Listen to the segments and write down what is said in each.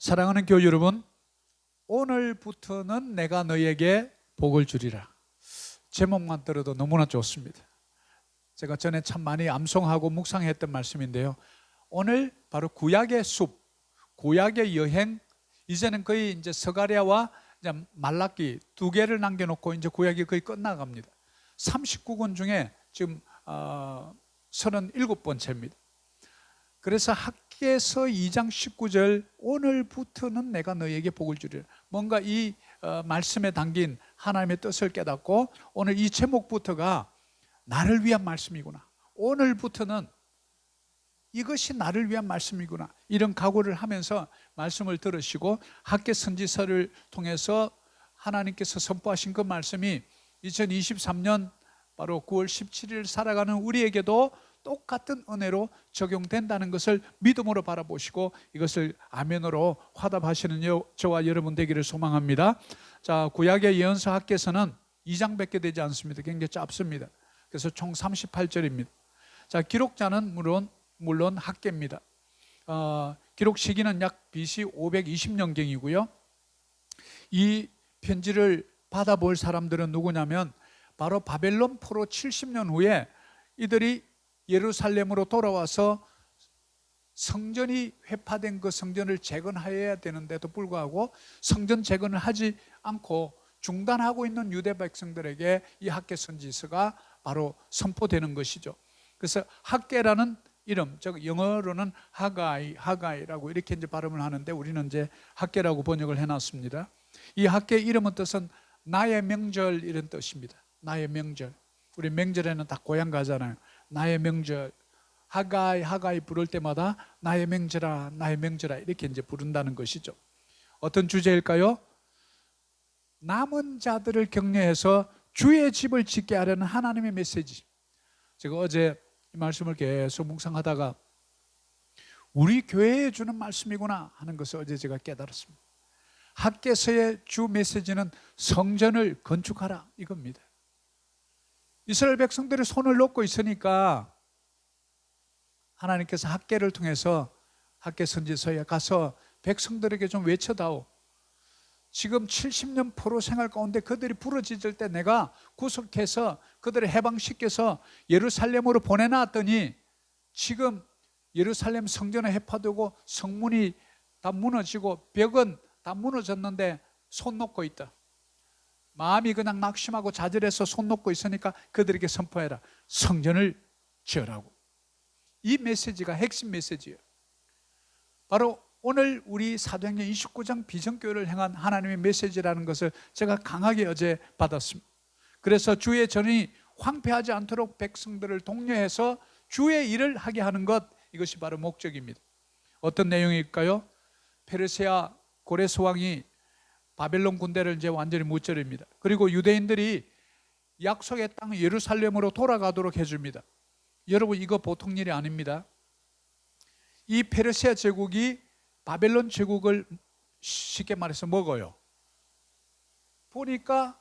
사랑하는 교우 여러분, 오늘부터는 내가 너에게 복을 주리라. 제목만 들어도 너무나 좋습니다. 제가 전에 참 많이 암송하고 묵상했던 말씀인데요, 오늘 바로 구약의 숲, 구약의 여행, 이제는 거의 이제 스가랴와 이제 말라기 두 개를 남겨놓고 이제 구약이 거의 끝나갑니다. 39권 중에 지금 37번째입니다. 그래서 학개서 2장 19절, 오늘부터는 내가 너에게 복을 주리라. 뭔가 이 말씀에 담긴 하나님의 뜻을 깨닫고 오늘 이 제목부터가 나를 위한 말씀이구나, 오늘부터는 이것이 나를 위한 말씀이구나, 이런 각오를 하면서 말씀을 들으시고 학개 선지서를 통해서 하나님께서 선포하신 그 말씀이 2023년 바로 9월 17일 살아가는 우리에게도 똑같은 은혜로 적용된다는 것을 믿음으로 바라보시고 이것을 아멘으로 화답하시는 저와 여러분 되기를 소망합니다. 자, 구약의 예언서 학개서는 2장밖에 되지 않습니다. 굉장히 짧습니다. 그래서 총 38절입니다. 자, 기록자는 물론 학개입니다. 기록 시기는 약 BC 520년경이고요. 이 편지를 받아볼 사람들은 누구냐면 바로 바벨론 포로 70년 후에 이들이 예루살렘으로 돌아와서 성전이 회파된 그 성전을 재건해야 되는데도 불구하고 성전 재건을 하지 않고 중단하고 있는 유대 백성들에게 이 학개 선지서가 바로 선포되는 것이죠. 그래서 학개라는 이름, 즉 영어로는 하가이라고 이렇게 이제 발음을 하는데 우리는 이제 학개라고 번역을 해놨습니다. 이 학개 이름은 뜻은 나의 명절 이런 뜻입니다. 나의 명절. 우리 명절에는 다 고향 가잖아요. 나의 명절, 하가이 부를 때마다 나의 명절아, 나의 명절아 이렇게 이제 부른다는 것이죠. 어떤 주제일까요? 남은 자들을 격려해서 주의 집을 짓게 하려는 하나님의 메시지. 제가 어제 이 말씀을 계속 묵상하다가 우리 교회에 주는 말씀이구나 하는 것을 어제 제가 깨달았습니다. 학개서의 주 메시지는 성전을 건축하라 이겁니다. 이스라엘 백성들이 손을 놓고 있으니까 하나님께서 학개를 통해서 학개 선지서에 가서 백성들에게 좀 외쳐다오. 지금 70년 포로 생활 가운데 그들이 부러지질 때 내가 구속해서 그들을 해방시켜서 예루살렘으로 보내놨더니 지금 예루살렘 성전은 해파되고 성문이 다 무너지고 벽은 다 무너졌는데 손 놓고 있다. 마음이 그냥 낙심하고 좌절해서 손 놓고 있으니까 그들에게 선포해라. 성전을 지으라고. 이 메시지가 핵심 메시지예요. 바로 오늘 우리 사도행전 29장 비전교회를 향한 하나님의 메시지라는 것을 제가 강하게 어제 받았습니다. 그래서 주의 전이 황폐하지 않도록 백성들을 독려해서 주의 일을 하게 하는 것, 이것이 바로 목적입니다. 어떤 내용일까요? 페르시아 고레스 왕이 바벨론 군대를 이제 완전히 무찌릅니다. 그리고 유대인들이 약속의 땅 예루살렘으로 돌아가도록 해줍니다. 여러분, 이거 보통 일이 아닙니다. 이 페르시아 제국이 바벨론 제국을 쉽게 말해서 먹어요. 보니까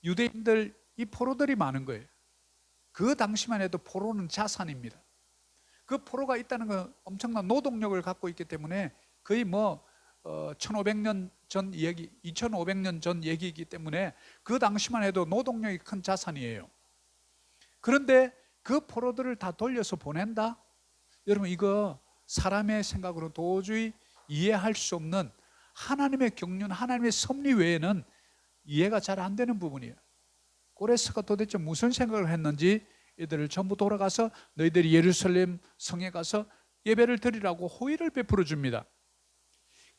유대인들, 이 포로들이 많은 거예요. 그 당시만 해도 포로는 자산입니다. 그 포로가 있다는 건 엄청난 노동력을 갖고 있기 때문에 거의 1500년 전 얘기, 2500년 전 얘기이기 때문에 그 당시만 해도 노동력이 큰 자산이에요. 그런데 그 포로들을 다 돌려서 보낸다? 여러분, 이거 사람의 생각으로 도저히 이해할 수 없는 하나님의 경륜, 하나님의 섭리 외에는 이해가 잘 안 되는 부분이에요. 고레스가 도대체 무슨 생각을 했는지 이들을 전부 돌아가서 너희들이 예루살렘 성에 가서 예배를 드리라고 호의를 베풀어 줍니다.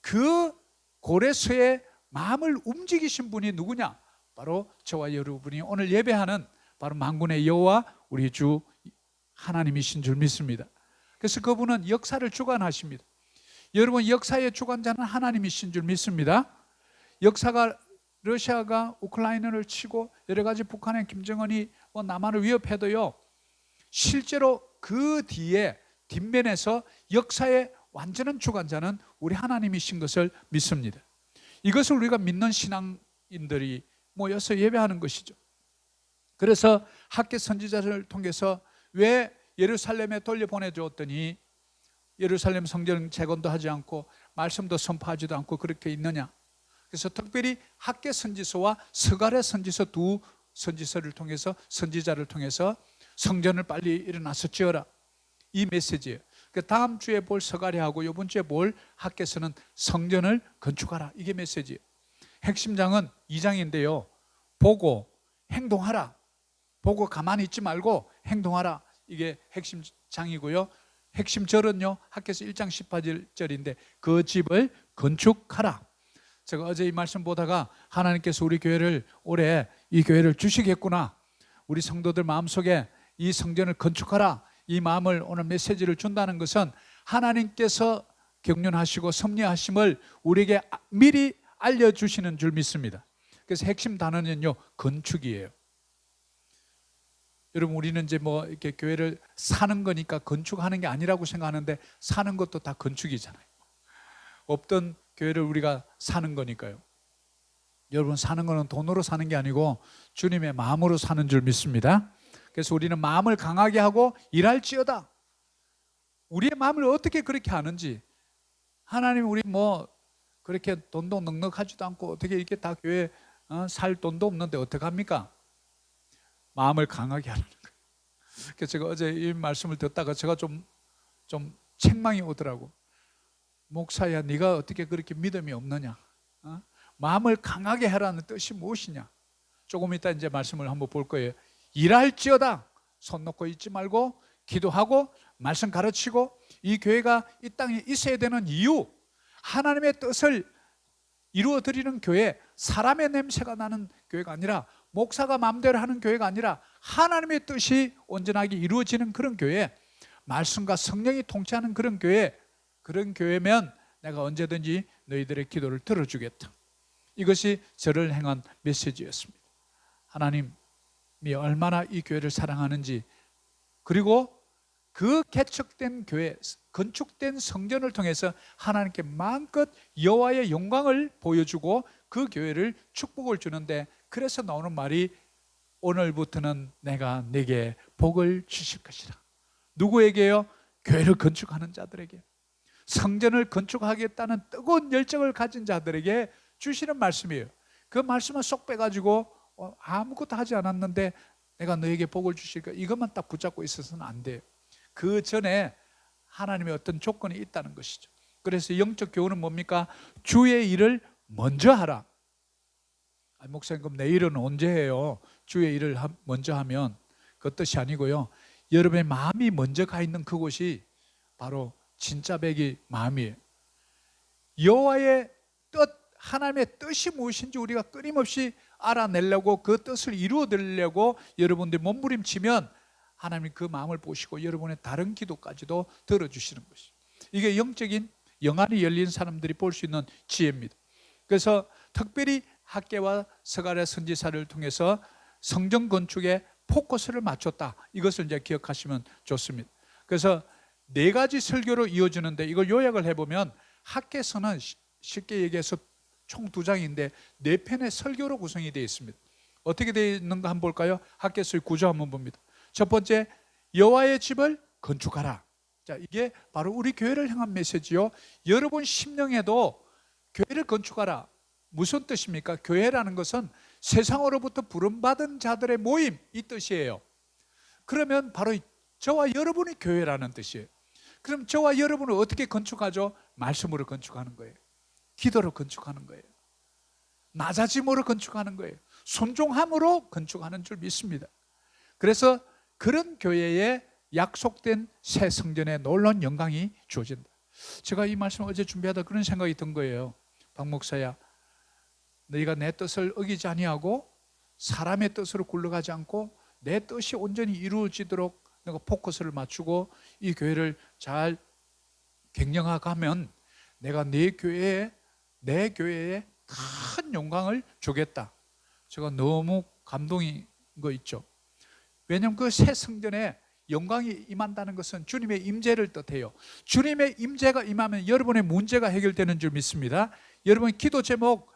그 고레스의 마음을 움직이신 분이 누구냐? 바로 저와 여러분이 오늘 예배하는 바로 만군의 여호와 우리 주 하나님이신 줄 믿습니다. 그래서 그분은 역사를 주관하십니다. 여러분, 역사의 주관자는 하나님이신 줄 믿습니다. 역사가 러시아가 우크라이나를 치고 여러 가지 북한의 김정은이 남한을 위협해도요, 실제로 그 뒤에 뒷면에서 역사의 완전한 주관자는 우리 하나님이신 것을 믿습니다. 이것을 우리가 믿는 신앙인들이 모여서 예배하는 것이죠. 그래서 학개 선지자를 통해서 왜 예루살렘에 돌려보내주었더니 예루살렘 성전 재건도 하지 않고 말씀도 선포하지도 않고 그렇게 있느냐? 그래서 특별히 학개 선지서와 스가랴 선지서 두 선지서를 통해서, 선지자를 통해서 성전을 빨리 일어나서 지어라, 이 메시지예요. 그 다음 주에 볼 스가랴하고 이번 주에 볼 학개서는 성전을 건축하라, 이게 메시지예요. 핵심장은 2장인데요 보고 행동하라, 보고 가만히 있지 말고 행동하라, 이게 핵심장이고요. 핵심 절은요 학개서 1장 18절인데 그 집을 건축하라. 제가 어제 이 말씀 보다가 하나님께서 우리 교회를 올해 이 교회를 주시겠구나, 우리 성도들 마음속에 이 성전을 건축하라, 이 마음을 오늘 메시지를 준다는 것은 하나님께서 경륜하시고 섭리하심을 우리에게 미리 알려주시는 줄 믿습니다. 그래서 핵심 단어는요 건축이에요. 여러분, 우리는 이제 뭐 이렇게 교회를 사는 거니까 건축하는 게 아니라고 생각하는데 사는 것도 다 건축이잖아요. 없던 교회를 우리가 사는 거니까요. 여러분, 사는 거는 돈으로 사는 게 아니고 주님의 마음으로 사는 줄 믿습니다. 그래서 우리는 마음을 강하게 하고 일할지어다. 우리의 마음을 어떻게 그렇게 하는지, 하나님 우리 뭐 그렇게 돈도 넉넉하지도 않고 어떻게 이렇게 다 교회 살 돈도 없는데 어떡합니까? 마음을 강하게 하는 거예요. 그래서 제가 어제 이 말씀을 듣다가 제가 좀 책망이 오더라고. 목사야, 네가 어떻게 그렇게 믿음이 없느냐? 마음을 강하게 하라는 뜻이 무엇이냐? 조금 이따 이제 말씀을 한번 볼 거예요. 일할지어다. 손 놓고 있지 말고 기도하고 말씀 가르치고, 이 교회가 이 땅에 있어야 되는 이유, 하나님의 뜻을 이루어 드리는 교회, 사람의 냄새가 나는 교회가 아니라, 목사가 마음대로 하는 교회가 아니라 하나님의 뜻이 온전하게 이루어지는 그런 교회, 말씀과 성령이 통치하는 그런 교회, 그런 교회면 내가 언제든지 너희들의 기도를 들어주겠다. 이것이 저를 향한 메시지였습니다. 하나님이 얼마나 이 교회를 사랑하는지, 그리고 그 개척된 교회, 건축된 성전을 통해서 하나님께 마음껏 여호와의 영광을 보여주고 그 교회를 축복을 주는데, 그래서 나오는 말이 오늘부터는 내가 네게 복을 주실 것이라. 누구에게요? 교회를 건축하는 자들에게, 성전을 건축하겠다는 뜨거운 열정을 가진 자들에게 주시는 말씀이에요. 그 말씀을 쏙 빼가지고 아무것도 하지 않았는데 내가 너에게 복을 주실까, 이것만 딱 붙잡고 있어서는 안 돼요. 그 전에 하나님의 어떤 조건이 있다는 것이죠. 그래서 영적 교훈은 뭡니까? 주의 일을 먼저 하라. 목사님, 그럼 내 일은 언제 해요? 주의 일을 먼저 하면, 그 뜻이 아니고요, 여러분의 마음이 먼저 가 있는 그곳이 바로 진짜 백이 마음이에요. 여호와의 뜻, 하나님의 뜻이 무엇인지 우리가 끊임없이 알아내려고, 그 뜻을 이루어드리려고 여러분들이 몸부림치면 하나님이 그 마음을 보시고 여러분의 다른 기도까지도 들어주시는 것이죠. 이게 영적인 영안이 열린 사람들이 볼 수 있는 지혜입니다. 그래서 특별히 학개와 스가랴 선지사를 통해서 성전 건축에 포커스를 맞췄다, 이것을 이제 기억하시면 좋습니다. 그래서 4가지 설교로 이어지는데, 이걸 요약을 해보면 학개서는 쉽게 얘기해서 총 2장인데 4편의 설교로 구성이 되어 있습니다. 어떻게 되어 있는가 한번 볼까요? 학개서의 구조 한번 봅니다. 첫 번째, 여호와의 집을 건축하라. 자, 이게 바로 우리 교회를 향한 메시지요. 여러분 심령에도 교회를 건축하라. 무슨 뜻입니까? 교회라는 것은 세상으로부터 부름받은 자들의 모임, 이 뜻이에요. 그러면 바로 저와 여러분이 교회라는 뜻이에요. 그럼 저와 여러분을 어떻게 건축하죠? 말씀으로 건축하는 거예요. 기도로 건축하는 거예요. 낮아짐으로 건축하는 거예요. 순종함으로 건축하는 줄 믿습니다. 그래서 그런 교회에 약속된 새 성전의 놀라운 영광이 주어진다. 제가 이 말씀을 어제 준비하다 그런 생각이 든 거예요. 박 목사야, 너희가 내 뜻을 어기지 아니하고 사람의 뜻으로 굴러가지 않고 내 뜻이 온전히 이루어지도록 내가 포커스를 맞추고 이 교회를 잘 경영하가면 내가 내 교회에 큰 영광을 주겠다. 제가 너무 감동인 거 있죠. 왜냐하면 그 새 성전에 영광이 임한다는 것은 주님의 임재를 뜻해요. 주님의 임재가 임하면 여러분의 문제가 해결되는 줄 믿습니다. 여러분 기도 제목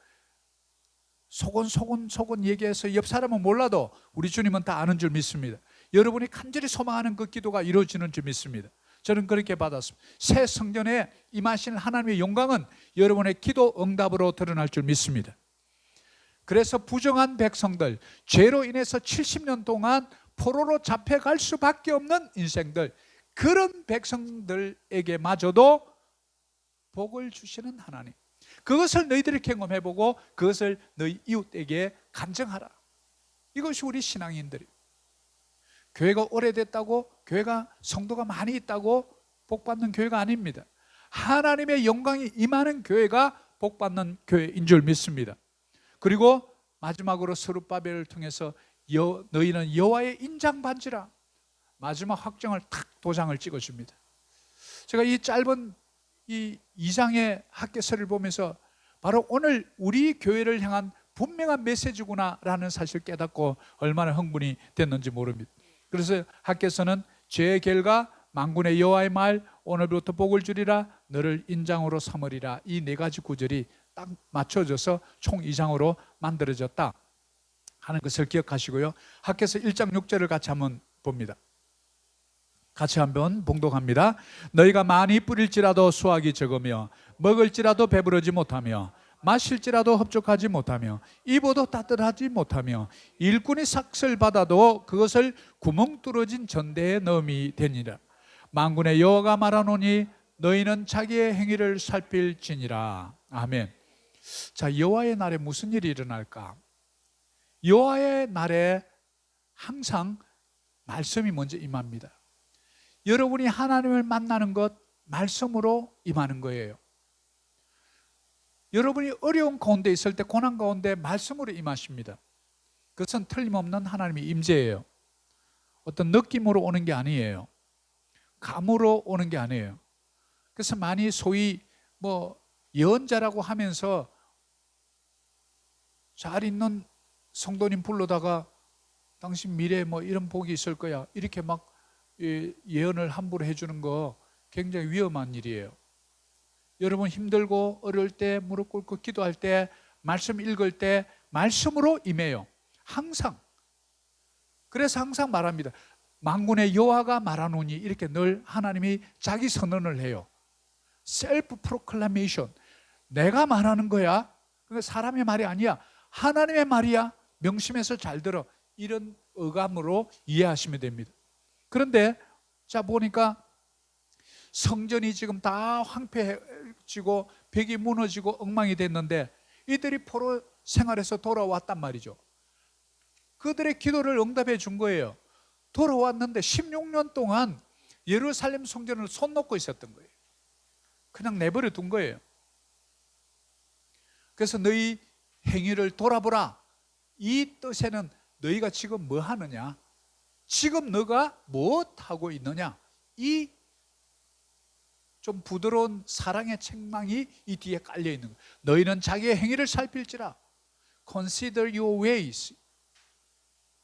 소곤소곤 얘기해서 옆 사람은 몰라도 우리 주님은 다 아는 줄 믿습니다. 여러분이 간절히 소망하는 그 기도가 이루어지는 줄 믿습니다. 저는 그렇게 받았습니다. 새 성전에 임하시는 하나님의 영광은 여러분의 기도 응답으로 드러날 줄 믿습니다. 그래서 부정한 백성들, 죄로 인해서 70년 동안 포로로 잡혀갈 수밖에 없는 인생들, 그런 백성들에게마저도 복을 주시는 하나님, 그것을 너희들이 경험해보고 그것을 너희 이웃에게 간증하라. 이것이 우리 신앙인들이, 교회가 오래됐다고, 교회가 성도가 많이 있다고 복받는 교회가 아닙니다. 하나님의 영광이 임하는 교회가 복받는 교회인 줄 믿습니다. 그리고 마지막으로 스룹바벨을 통해서 너희는 여호와의 인장반지라, 마지막 확정을 탁 도장을 찍어줍니다. 제가 이 짧은 이 2장의 학개서를 보면서 바로 오늘 우리 교회를 향한 분명한 메시지구나라는 사실을 깨닫고 얼마나 흥분이 됐는지 모릅니다. 그래서 학개서는 죄의 결과, 만군의 여호와의 말, 오늘부터 복을 주리라, 너를 인장으로 삼으리라, 이 네 가지 구절이 딱 맞춰져서 총 2장으로 만들어졌다 하는 것을 기억하시고요. 학개서 1장 6절을 같이 한번 봅니다. 같이 한번 봉독합니다. 너희가 많이 뿌릴지라도 수확이 적으며 먹을지라도 배부르지 못하며 마실지라도 흡족하지 못하며 입어도 따뜻하지 못하며 일꾼이 삭슬 받아도 그것을 구멍 뚫어진 전대에 넣음이 되니라. 만군의 여호와가 말하노니 너희는 자기의 행위를 살필지니라. 아멘. 자, 여호와의 날에 무슨 일이 일어날까? 여호와의 날에 항상 말씀이 먼저 임합니다. 여러분이 하나님을 만나는 것, 말씀으로 임하는 거예요. 여러분이 어려운 가운데 있을 때, 고난 가운데 말씀으로 임하십니다. 그것은 틀림없는 하나님의 임재예요. 어떤 느낌으로 오는 게 아니에요. 감으로 오는 게 아니에요. 그래서 많이 소위 예언자라고 하면서 잘 있는 성도님 불러다가 당신 미래에 이런 복이 있을 거야, 이렇게 막 예언을 함부로 해주는 거 굉장히 위험한 일이에요. 여러분 힘들고 어려울 때, 무릎 꿇고 기도할 때, 말씀 읽을 때 말씀으로 임해요. 항상. 그래서 항상 말합니다. 만군의 여호와가 말하노니, 이렇게 늘 하나님이 자기 선언을 해요. 셀프 프로클레이션. 내가 말하는 거야. 그게 사람의 말이 아니야, 하나님의 말이야. 명심해서 잘 들어. 이런 어감으로 이해하시면 됩니다. 그런데 자 보니까 성전이 지금 다 황폐해지고 벽이 무너지고 엉망이 됐는데 이들이 포로 생활에서 돌아왔단 말이죠. 그들의 기도를 응답해 준 거예요. 돌아왔는데 16년 동안 예루살렘 성전을 손 놓고 있었던 거예요. 그냥 내버려 둔 거예요. 그래서 너희 행위를 돌아보라, 이 뜻에는 너희가 지금 뭐 하느냐, 지금 너가 무엇하고 있느냐, 이 좀 부드러운 사랑의 책망이 이 뒤에 깔려 있는 거예요. 너희는 자기의 행위를 살필지라. Consider your ways.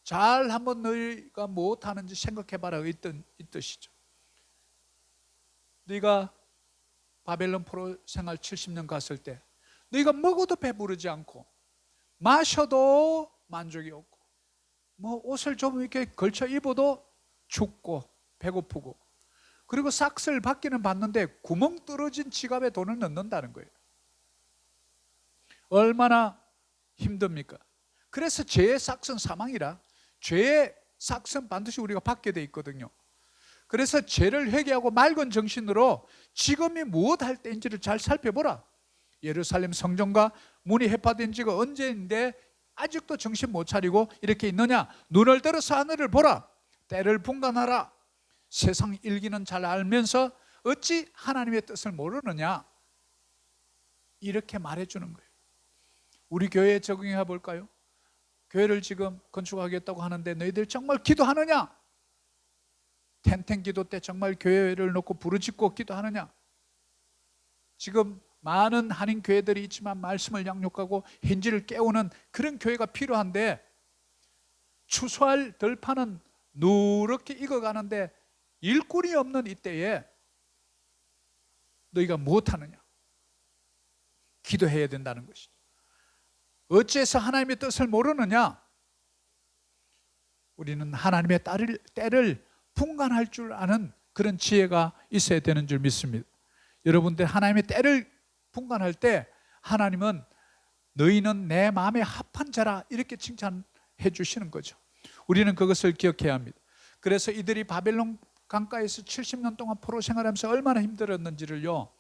잘 한번 너희가 무엇하는지 생각해봐라, 이 뜻이죠. 너희가 바벨론 포로 생활 70년 갔을 때 너희가 먹어도 배부르지 않고 마셔도 만족이 없고 옷을 좀 이렇게 걸쳐 입어도 춥고 배고프고, 그리고 삭슬 받기는 받는데 구멍 뚫어진 지갑에 돈을 넣는다는 거예요. 얼마나 힘듭니까? 그래서 죄의 삭은 사망이라, 죄의 삭은 반드시 우리가 받게 돼 있거든요. 그래서 죄를 회개하고 맑은 정신으로 지금이 무엇할 때인지를 잘 살펴보라. 예루살렘 성전과 문이 해파된 지가 언제인데 아직도 정신 못 차리고 이렇게 있느냐? 눈을 들어서 하늘을 보라. 때를 분간하라. 세상 일기는 잘 알면서 어찌 하나님의 뜻을 모르느냐? 이렇게 말해주는 거예요. 우리 교회에 적용해 볼까요? 교회를 지금 건축하겠다고 하는데 너희들 정말 기도하느냐? 텐텐 기도 때 정말 교회를 놓고 부르짖고 기도하느냐? 지금 많은 한인 교회들이 있지만 말씀을 양육하고 현지를 깨우는 그런 교회가 필요한데, 추수할 들판은 누렇게 익어가는데 일꾼이 없는 이때에 너희가 무엇하느냐? 기도해야 된다는 것이죠. 어찌해서 하나님의 뜻을 모르느냐? 우리는 하나님의 때를 분간할 줄 아는 그런 지혜가 있어야 되는 줄 믿습니다. 여러분들 하나님의 때를 분간할 때 하나님은 너희는 내 마음에 합한 자라 이렇게 칭찬해 주시는 거죠. 우리는 그것을 기억해야 합니다. 그래서 이들이 바벨론 강가에서 70년 동안 포로 생활하면서 얼마나 힘들었는지를요,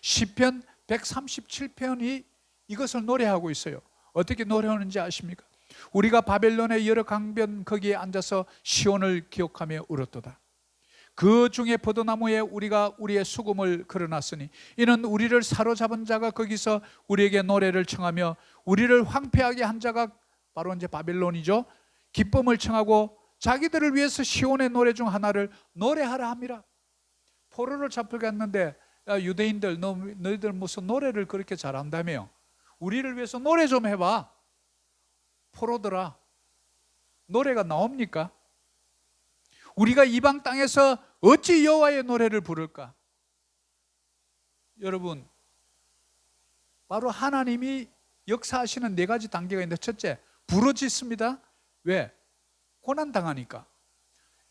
시편 137편이 이것을 노래하고 있어요. 어떻게 노래하는지 아십니까? 우리가 바벨론의 여러 강변 거기에 앉아서 시온을 기억하며 울었도다. 그 중에 포도나무에 우리가 우리의 수금을 걸어놨으니 이는 우리를 사로잡은 자가 거기서 우리에게 노래를 청하며 우리를 황폐하게 한 자가 바로 이제 바벨론이죠. 기쁨을 청하고 자기들을 위해서 시온의 노래 중 하나를 노래하라 함이라. 포로를 잡혀갔는데 야, 유대인들 너희들 무슨 노래를 그렇게 잘한다며? 우리를 위해서 노래 좀 해봐. 포로들아, 노래가 나옵니까? 우리가 이방 땅에서 어찌 여호와의 노래를 부를까? 여러분, 바로 하나님이 역사하시는 네 가지 단계가 있는데, 첫째, 부르짖습니다. 왜? 고난당하니까.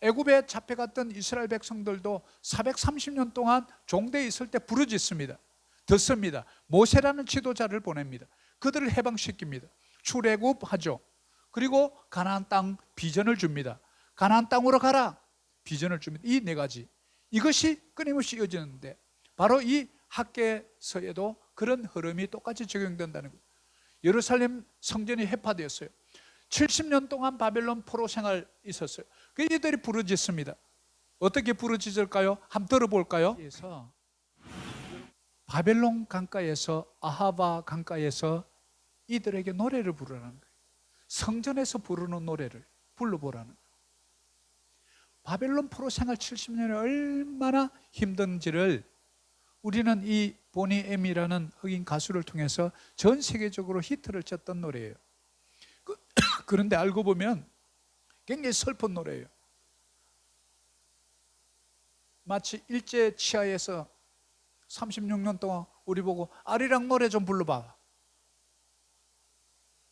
애굽에 잡혀갔던 이스라엘 백성들도 430년 동안 종대에 있을 때 부르짖습니다. 듣습니다. 모세라는 지도자를 보냅니다. 그들을 해방시킵니다. 출애굽하죠. 그리고 가나안 땅 비전을 줍니다. 가나안 땅으로 가라, 비전을 줍니다. 이 네 가지, 이것이 끊임없이 이어지는데 바로 이 학개서에도 그런 흐름이 똑같이 적용된다는 거예요. 예루살렘 성전이 해파되었어요. 70년 동안 바벨론 포로 생활 있었어요. 이들이 부르짖습니다. 어떻게 부르짖을까요? 한번 들어볼까요? 그래서 바벨론 강가에서, 아하바 강가에서 이들에게 노래를 부르라는 거예요. 성전에서 부르는 노래를 불러보라는 거예요. 바벨론 포로 생활 70년이 얼마나 힘든지를 우리는 이 보니 엠이라는 흑인 가수를 통해서 전 세계적으로 히트를 쳤던 노래예요. 그런데 알고 보면 굉장히 슬픈 노래예요. 마치 일제 치하에서 36년 동안 우리 보고 아리랑 노래 좀 불러봐,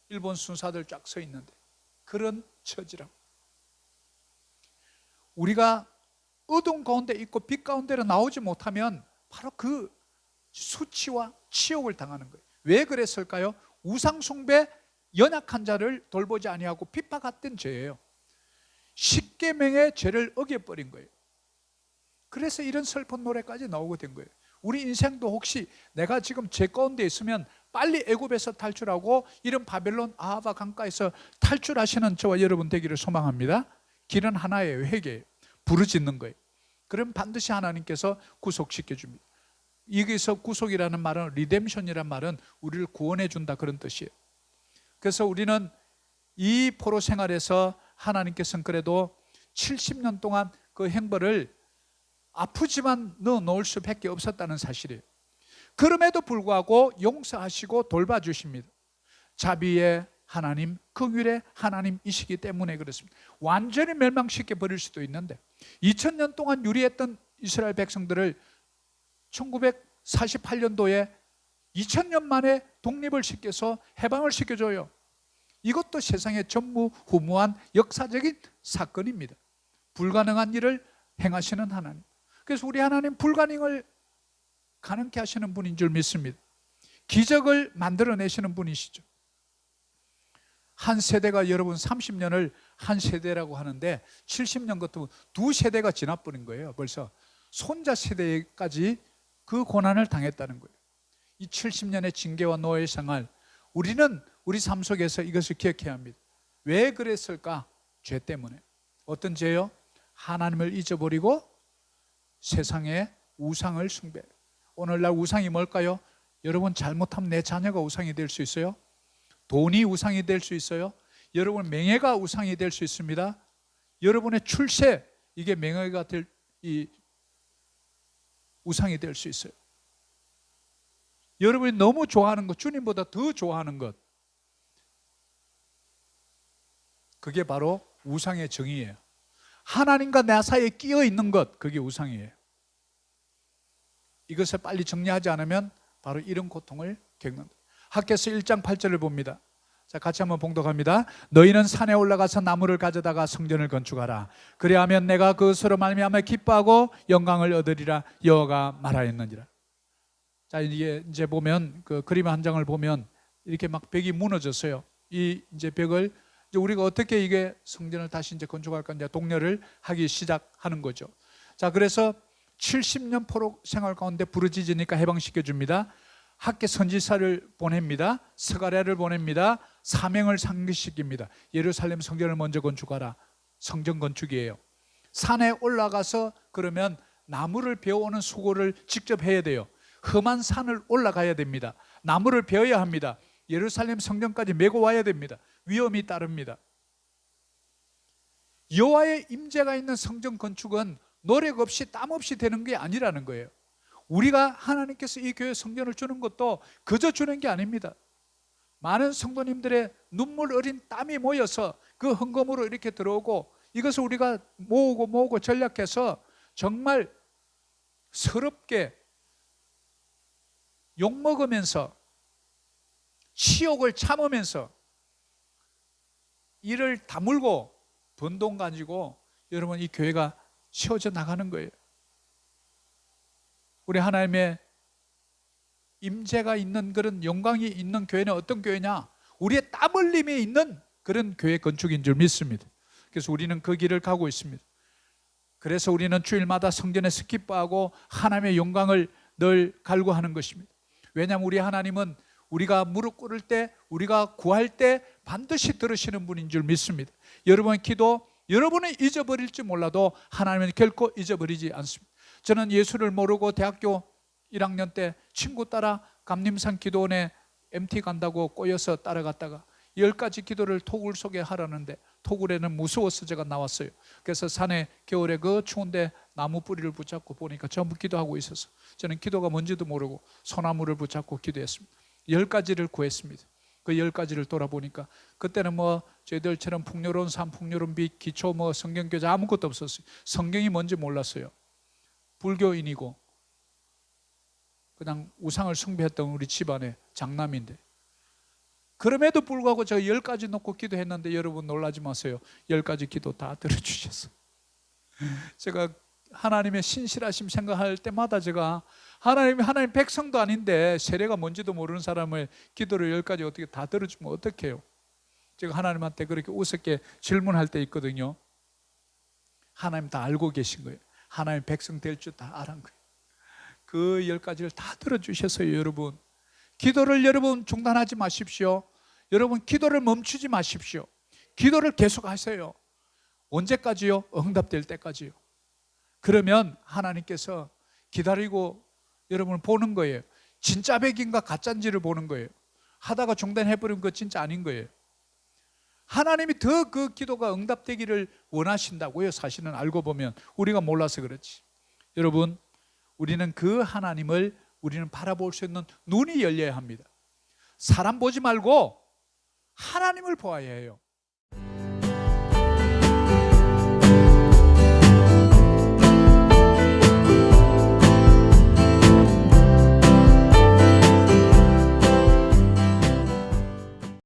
일본 순사들 쫙 서 있는데 그런 처지라고. 우리가 어두운 가운데 있고 빛 가운데로 나오지 못하면 바로 그 수치와 치욕을 당하는 거예요. 왜 그랬을까요? 우상숭배, 연약한 자를 돌보지 아니하고 핍박했던 죄예요. 십계명의 죄를 어겨버린 거예요. 그래서 이런 슬픈 노래까지 나오게 된 거예요. 우리 인생도 혹시 내가 지금 죄 가운데 있으면 빨리 애굽에서 탈출하고 이런 바벨론 아하바 강가에서 탈출하시는 저와 여러분 되기를 소망합니다. 길은 하나예요. 회개예요. 부르짖는 거예요. 그럼 반드시 하나님께서 구속시켜 줍니다. 여기서 구속이라는 말은, 리뎀션이라는 말은 우리를 구원해 준다, 그런 뜻이에요. 그래서 우리는 이 포로 생활에서 하나님께서는 그래도 70년 동안 그 행벌을 아프지만 넣어놓을 수밖에 없었다는 사실이에요. 그럼에도 불구하고 용서하시고 돌봐주십니다. 자비의 하나님, 긍휼의 하나님이시기 때문에 그렇습니다. 완전히 멸망시켜 버릴 수도 있는데 2000년 동안 유리했던 이스라엘 백성들을 1948년도에 2000년 만에 독립을 시켜서 해방을 시켜줘요. 이것도 세상의 전무후무한 역사적인 사건입니다. 불가능한 일을 행하시는 하나님. 그래서 우리 하나님 불가능을 가능케 하시는 분인 줄 믿습니다. 기적을 만들어내시는 분이시죠. 한 세대가, 여러분 30년을 한 세대라고 하는데 70년 같으면 두 세대가 지나버린 거예요. 벌써 손자 세대까지 그 고난을 당했다는 거예요. 이 70년의 징계와 노예 생활, 우리는 우리 삶 속에서 이것을 기억해야 합니다. 왜 그랬을까? 죄 때문에. 어떤 죄요? 하나님을 잊어버리고 세상의 우상을 숭배. 오늘날 우상이 뭘까요? 여러분, 잘못하면 내 자녀가 우상이 될 수 있어요. 돈이 우상이 될 수 있어요. 여러분, 명예가 우상이 될 수 있습니다. 여러분의 출세, 이게 명예가 될, 이 우상이 될 수 있어요. 여러분이 너무 좋아하는 것, 주님보다 더 좋아하는 것, 그게 바로 우상의 정의예요. 하나님과 내 사이에 끼어 있는 것, 그게 우상이에요. 이것을 빨리 정리하지 않으면 바로 이런 고통을 겪는다. 학개서 1장 8절을 봅니다. 자, 같이 한번 봉독합니다. 너희는 산에 올라가서 나무를 가져다가 성전을 건축하라. 그리하면 내가 그것으로 말미암아 기뻐하고 영광을 얻으리라 여호와가 말하였느니라. 자, 이게 이제 보면 그 그림 한 장을 보면 이렇게 막 벽이 무너졌어요. 이 이제 벽을 이제 우리가 어떻게 이게 성전을 다시 이제 건축할까 이제 독려를 하기 시작하는 거죠. 자, 그래서 70년 포로 생활 가운데 부르짖으니까 해방시켜 줍니다. 학계 선지사를 보냅니다. 스가랴를 보냅니다. 사명을 상기시킵니다. 예루살렘 성전을 먼저 건축하라. 성전 건축이에요. 산에 올라가서 그러면 나무를 베어오는 수고를 직접 해야 돼요. 험한 산을 올라가야 됩니다. 나무를 베어야 합니다. 예루살렘 성전까지 메고 와야 됩니다. 위험이 따릅니다. 여호와의 임재가 있는 성전 건축은 노력 없이 땀 없이 되는 게 아니라는 거예요. 우리가 하나님께서 이 교회 성전을 주는 것도 그저 주는 게 아닙니다. 많은 성도님들의 눈물 어린 땀이 모여서 그 헌금으로 이렇게 들어오고 이것을 우리가 모으고 전략해서 정말 서럽게 욕먹으면서 치욕을 참으면서 이를 다물고 번 돈 가지고 여러분 이 교회가 세워져 나가는 거예요. 우리 하나님의 임재가 있는 그런 영광이 있는 교회는 어떤 교회냐? 우리의 땀 흘림이 있는 그런 교회 건축인 줄 믿습니다. 그래서 우리는 그 길을 가고 있습니다. 그래서 우리는 주일마다 성전에서 기뻐하고 하나님의 영광을 늘 갈구하는 것입니다. 왜냐하면 우리 하나님은 우리가 무릎 꿇을 때, 우리가 구할 때 반드시 들으시는 분인 줄 믿습니다. 여러분의 기도, 여러분이 잊어버릴지 몰라도 하나님은 결코 잊어버리지 않습니다. 저는 예수를 모르고 대학교 1학년 때 친구 따라 감림산 기도원에 MT 간다고 꼬여서 따라갔다가 10가지 기도를 토굴 속에 하라는데 토굴에는 무서워서 제가 나왔어요. 그래서 산에 겨울에 그 추운데 나무 뿌리를 붙잡고 보니까 전부 기도하고 있어서 저는 기도가 뭔지도 모르고 소나무를 붙잡고 기도했습니다. 10가지를 구했습니다. 그 10가지를 돌아보니까 그때는 뭐 저희들처럼 풍요로운 삶, 풍요로운 빛, 기초 뭐 성경교재 아무것도 없었어요. 성경이 뭔지 몰랐어요. 불교인이고 그냥 우상을 숭배했던 우리 집안의 장남인데 그럼에도 불구하고 제가 10가지 놓고 기도했는데 여러분 놀라지 마세요. 10가지 기도 다 들어주셨어요. 제가 하나님의 신실하심 생각할 때마다 제가 하나님 백성도 아닌데 세례가 뭔지도 모르는 사람의 기도를 10가지 어떻게 다 들어주면 어떡해요? 제가 하나님한테 그렇게 우습게 질문할 때 있거든요. 하나님 다 알고 계신 거예요. 하나님 백성 될 줄 다 아는 거예요. 그 10가지를 다 들어주셨어요. 여러분 기도를 여러분 중단하지 마십시오. 여러분 기도를 멈추지 마십시오. 기도를 계속하세요. 언제까지요? 응답될 때까지요. 그러면 하나님께서 기다리고 여러분을 보는 거예요. 진짜 백인가 가짜인지를 보는 거예요. 하다가 중단해버리면 그거 진짜 아닌 거예요. 하나님이 더 그 기도가 응답되기를 원하신다고요. 사실은 알고 보면 우리가 몰라서 그렇지. 여러분 우리는 그 하나님을 우리는 바라볼 수 있는 눈이 열려야 합니다. 사람 보지 말고 하나님을 보아야 해요.